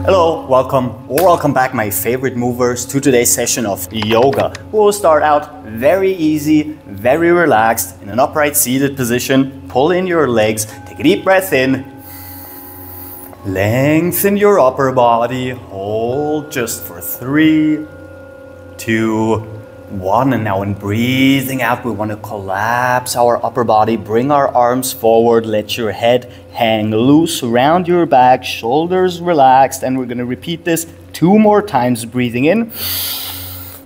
Hello, welcome back my favorite movers to today's session of yoga. We'll start out very easy, very relaxed in an upright seated position. Pull in your legs, take a deep breath in. Lengthen your upper body, hold just for 3, 2, 1. And now in breathing out, we want to collapse our upper body, bring our arms forward, let your head hang loose around your back, shoulders relaxed, and we're going to repeat this 2 more times. Breathing in,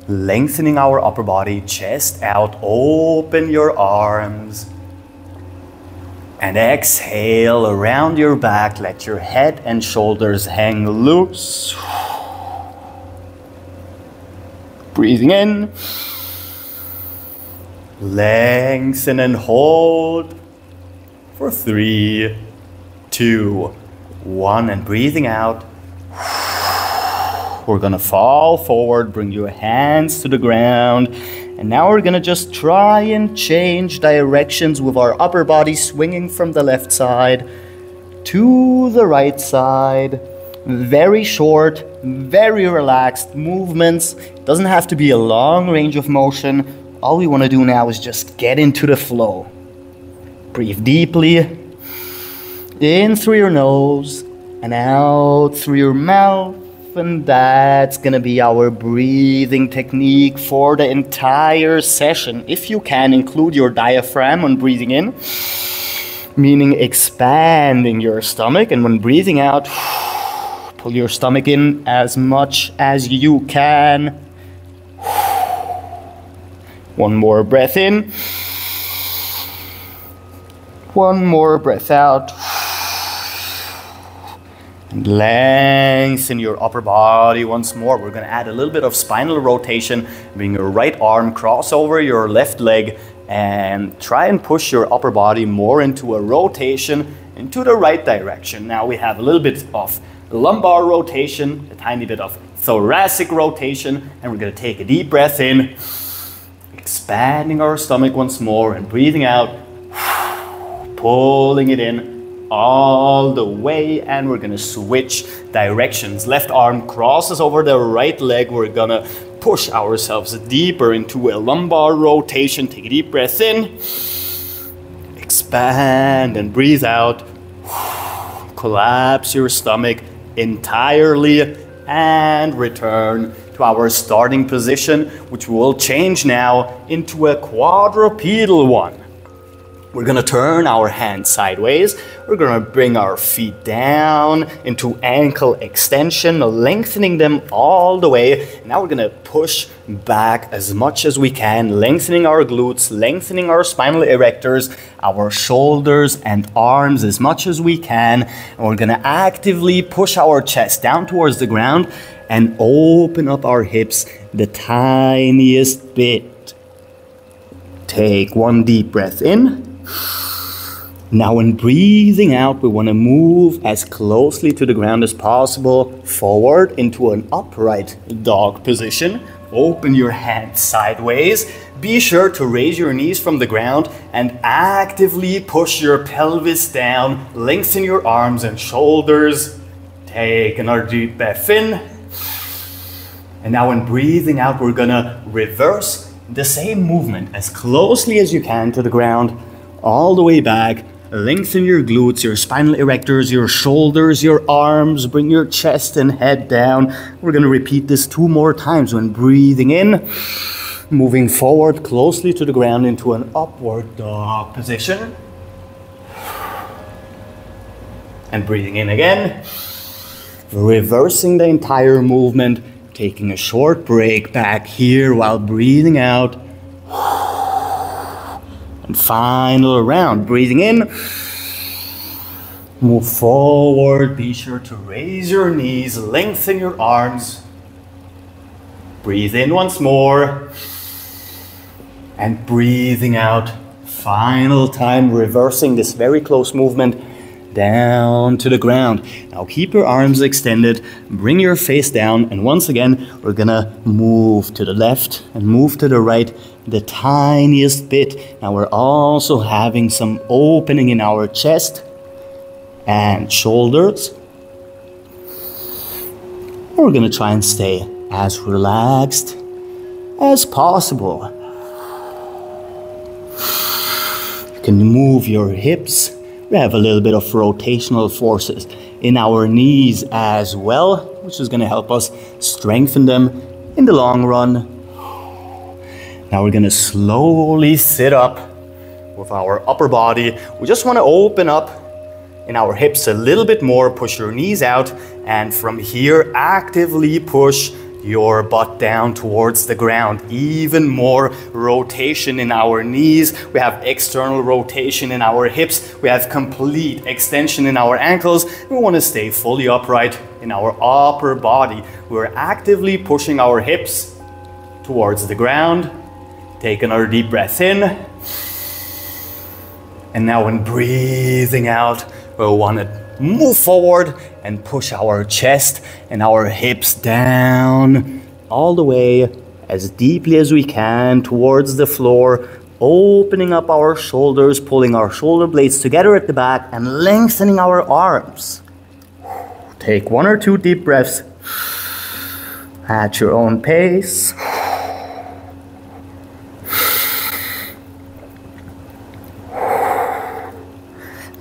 lengthening our upper body, chest out, open your arms. And exhale around your back, let your head and shoulders hang loose. Breathing in, lengthen and hold for 3, 2, 1, and breathing out. We're gonna fall forward, bring your hands to the ground, and now we're gonna just try and change directions with our upper body swinging from the left side to the right side. Very short, very relaxed movements. It doesn't have to be a long range of motion. All we want to do now is just get into the flow. Breathe deeply in through your nose and out through your mouth. And that's gonna be our breathing technique for the entire session. If you can, include your diaphragm when breathing in, meaning expanding your stomach, and when breathing out, pull your stomach in as much as you can. One more breath in. One more breath out. And lengthen your upper body once more. We're going to add a little bit of spinal rotation. Bring your right arm, cross over your left leg, and try and push your upper body more into a rotation into the right direction. Now we have a little bit of lumbar rotation, a tiny bit of thoracic rotation, and we're going to take a deep breath in, expanding our stomach once more, and breathing out, pulling it in all the way, and we're going to switch directions. Left arm crosses over the right leg. We're going to push ourselves deeper into a lumbar rotation. Take a deep breath in, expand, and breathe out. Collapse your stomach entirely and return to our starting position, which will change now into a quadrupedal one. We're going to turn our hands sideways. We're going to bring our feet down into ankle extension, lengthening them all the way. Now we're going to push back as much as we can, lengthening our glutes, lengthening our spinal erectors, our shoulders and arms as much as we can. And we're going to actively push our chest down towards the ground and open up our hips the tiniest bit. Take one deep breath in. Now when breathing out, we want to move as closely to the ground as possible, forward into an upright dog position. Open your hands sideways. Be sure to raise your knees from the ground and actively push your pelvis down. Lengthen your arms and shoulders. Take another deep breath in. And now when breathing out, we're gonna reverse the same movement as closely as you can to the ground, all the way back. Lengthen your glutes, your spinal erectors, your shoulders, your arms. Bring your chest and head down. We're going to repeat this 2 more times. When breathing in, moving forward closely to the ground into an upward dog position. And breathing in again. Reversing the entire movement, taking a short break back here while breathing out. And final round, breathing in, move forward, be sure to raise your knees, lengthen your arms, breathe in once more, and breathing out, final time, reversing this very close movement down to the ground. Now keep your arms extended, bring your face down, and once again, we're gonna move to the left and move to the right the tiniest bit. Now we're also having some opening in our chest and shoulders. We're gonna try and stay as relaxed as possible. You can move your hips. We have a little bit of rotational forces in our knees as well, which is gonna help us strengthen them in the long run. Now we're gonna slowly sit up with our upper body. We just wanna open up in our hips a little bit more, push your knees out, and from here actively push your butt down towards the ground. Even more rotation in our knees. We have external rotation in our hips. We have complete extension in our ankles. We want to stay fully upright in our upper body. We're actively pushing our hips towards the ground. Take another deep breath in. And now when breathing out, we want to move forward and push our chest and our hips down all the way as deeply as we can towards the floor, opening up our shoulders, pulling our shoulder blades together at the back and lengthening our arms. Take 1 or 2 deep breaths at your own pace.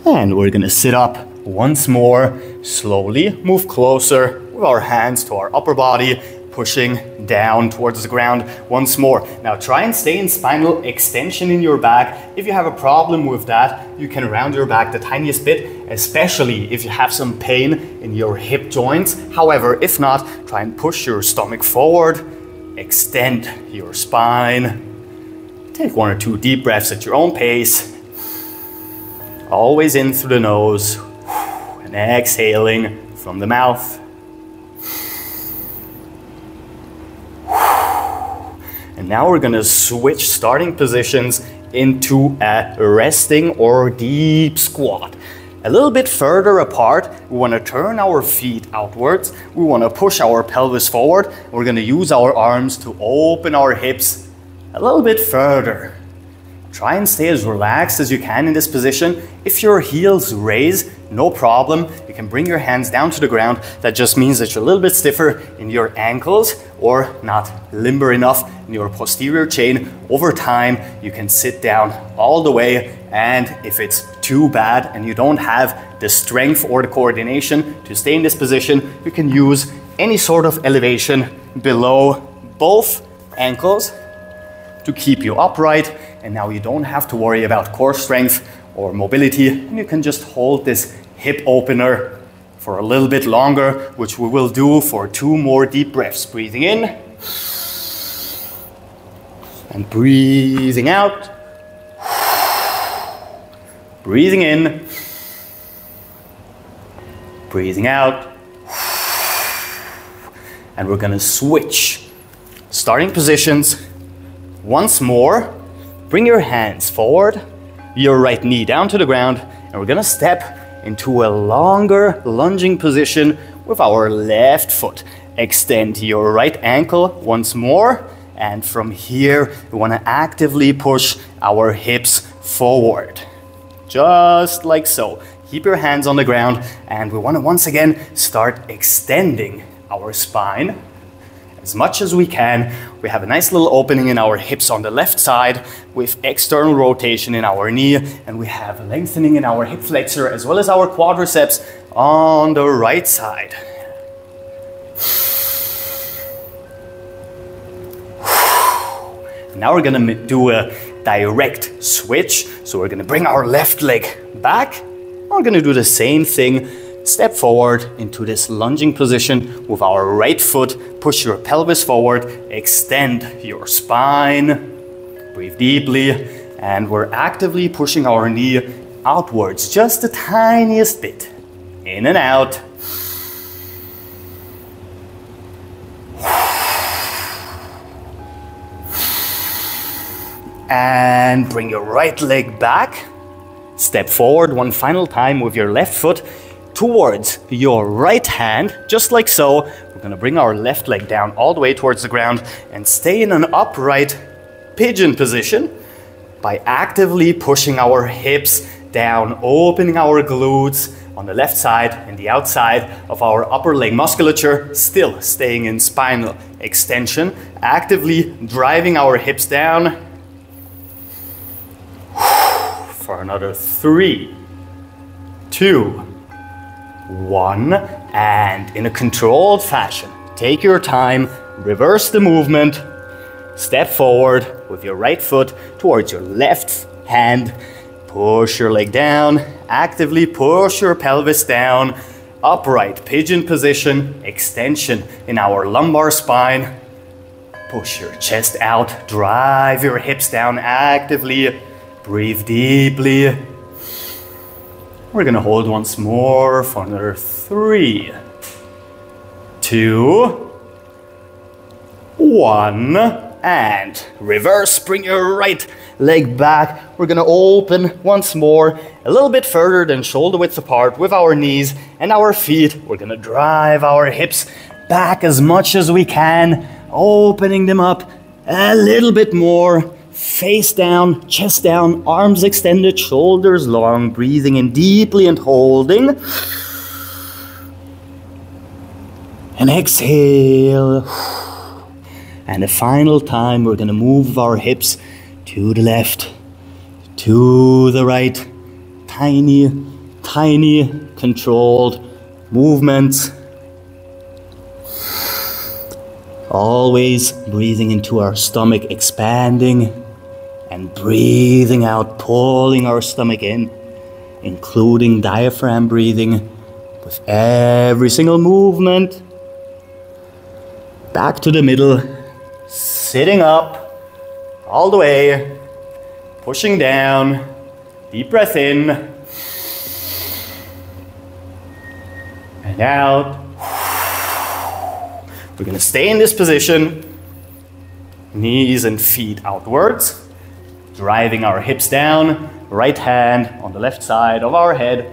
And we're gonna sit up once more, slowly move closer with our hands to our upper body, pushing down towards the ground once more. Now try and stay in spinal extension in your back. If you have a problem with that, you can round your back the tiniest bit, especially if you have some pain in your hip joints. However, if not, try and push your stomach forward, extend your spine. Take 1 or 2 deep breaths at your own pace. Always in through the nose and exhaling from the mouth. And now we're gonna switch starting positions into a resting or deep squat. A little bit further apart, we wanna turn our feet outwards. We wanna push our pelvis forward. We're gonna use our arms to open our hips a little bit further. Try and stay as relaxed as you can in this position. If your heels raise, no problem. You can bring your hands down to the ground. That just means that you're a little bit stiffer in your ankles or not limber enough in your posterior chain. Over time, you can sit down all the way. And if it's too bad and you don't have the strength or the coordination to stay in this position, you can use any sort of elevation below both ankles to keep you upright. And now you don't have to worry about core strength or mobility. And you can just hold this hip opener for a little bit longer, which we will do for 2 more deep breaths. Breathing in and breathing out. Breathing in, breathing out. And we're gonna switch starting positions once more. Bring your hands forward, your right knee down to the ground, and we're gonna step into a longer lunging position with our left foot. Extend your right ankle once more, and from here, we wanna actively push our hips forward. Just like so. Keep your hands on the ground, and we wanna once again start extending our spine as much as we can. We have a nice little opening in our hips on the left side with external rotation in our knee, and we have lengthening in our hip flexor as well as our quadriceps on the right side. Now we're gonna do a direct switch. So we're gonna bring our left leg back. We're gonna do the same thing. Step forward into this lunging position with our right foot. Push your pelvis forward, extend your spine. Breathe deeply, and we're actively pushing our knee outwards just the tiniest bit. In and out. And bring your right leg back. Step forward one final time with your left foot towards your right hand, just like so. We're gonna bring our left leg down all the way towards the ground and stay in an upright pigeon position by actively pushing our hips down, opening our glutes, on the left side and the outside of our upper leg musculature, still staying in spinal extension, actively driving our hips down. For another 3, 2, 1, and in a controlled fashion, take your time, reverse the movement, step forward with your right foot towards your left hand, push your leg down, actively push your pelvis down, upright pigeon position, extension in our lumbar spine, push your chest out, drive your hips down actively, breathe deeply. We're gonna hold once more for another 3, 2, 1, and reverse, bring your right leg back. We're gonna open once more, a little bit further than shoulder width apart with our knees and our feet. We're gonna drive our hips back as much as we can, opening them up a little bit more. Face down, chest down, arms extended, shoulders long, breathing in deeply and holding. And exhale. And the final time, we're gonna move our hips to the left, to the right. Tiny, tiny, controlled movements. Always breathing into our stomach, expanding, and breathing out, pulling our stomach in, including diaphragm breathing with every single movement. Back to the middle, sitting up, all the way, pushing down, deep breath in, and out. We're gonna stay in this position, knees and feet outwards, driving our hips down, right hand on the left side of our head,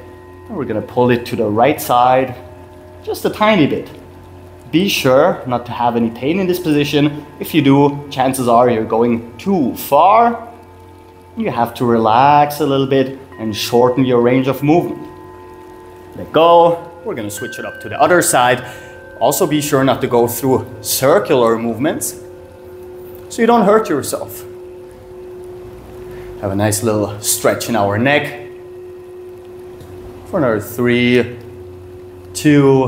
and we're gonna pull it to the right side, just a tiny bit. Be sure not to have any pain in this position. If you do, chances are you're going too far. You have to relax a little bit and shorten your range of movement. Let go. We're gonna switch it up to the other side. Also be sure not to go through circular movements so you don't hurt yourself. Have a nice little stretch in our neck. For another 3, 2,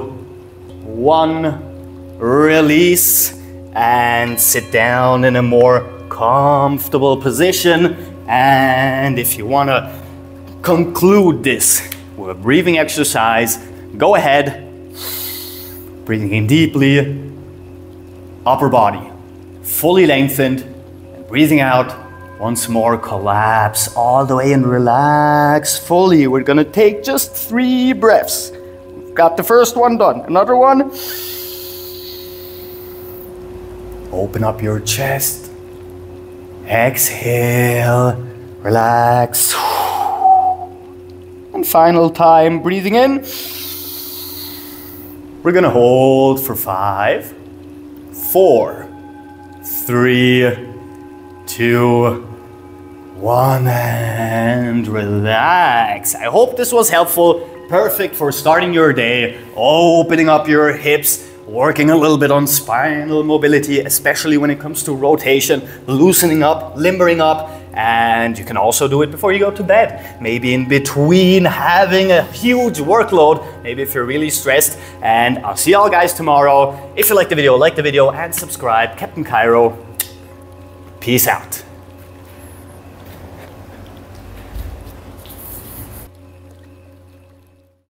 1. Release and sit down in a more comfortable position. And if you want to conclude this with a breathing exercise, go ahead. Breathing in deeply, upper body fully lengthened, and breathing out once more, collapse all the way and relax fully. We're gonna take just 3 breaths. We've got the first one done. Another one. Open up your chest. Exhale, relax. And final time, breathing in. We're gonna hold for 5, 4, 3, 2, 1, and relax. I hope this was helpful. Perfect for starting your day, opening up your hips, working a little bit on spinal mobility, especially when it comes to rotation, loosening up, limbering up, and you can also do it before you go to bed. Maybe in between having a huge workload, maybe if you're really stressed. And I'll see y'all guys tomorrow. If you like the video and subscribe. Captain Cairo. Peace out.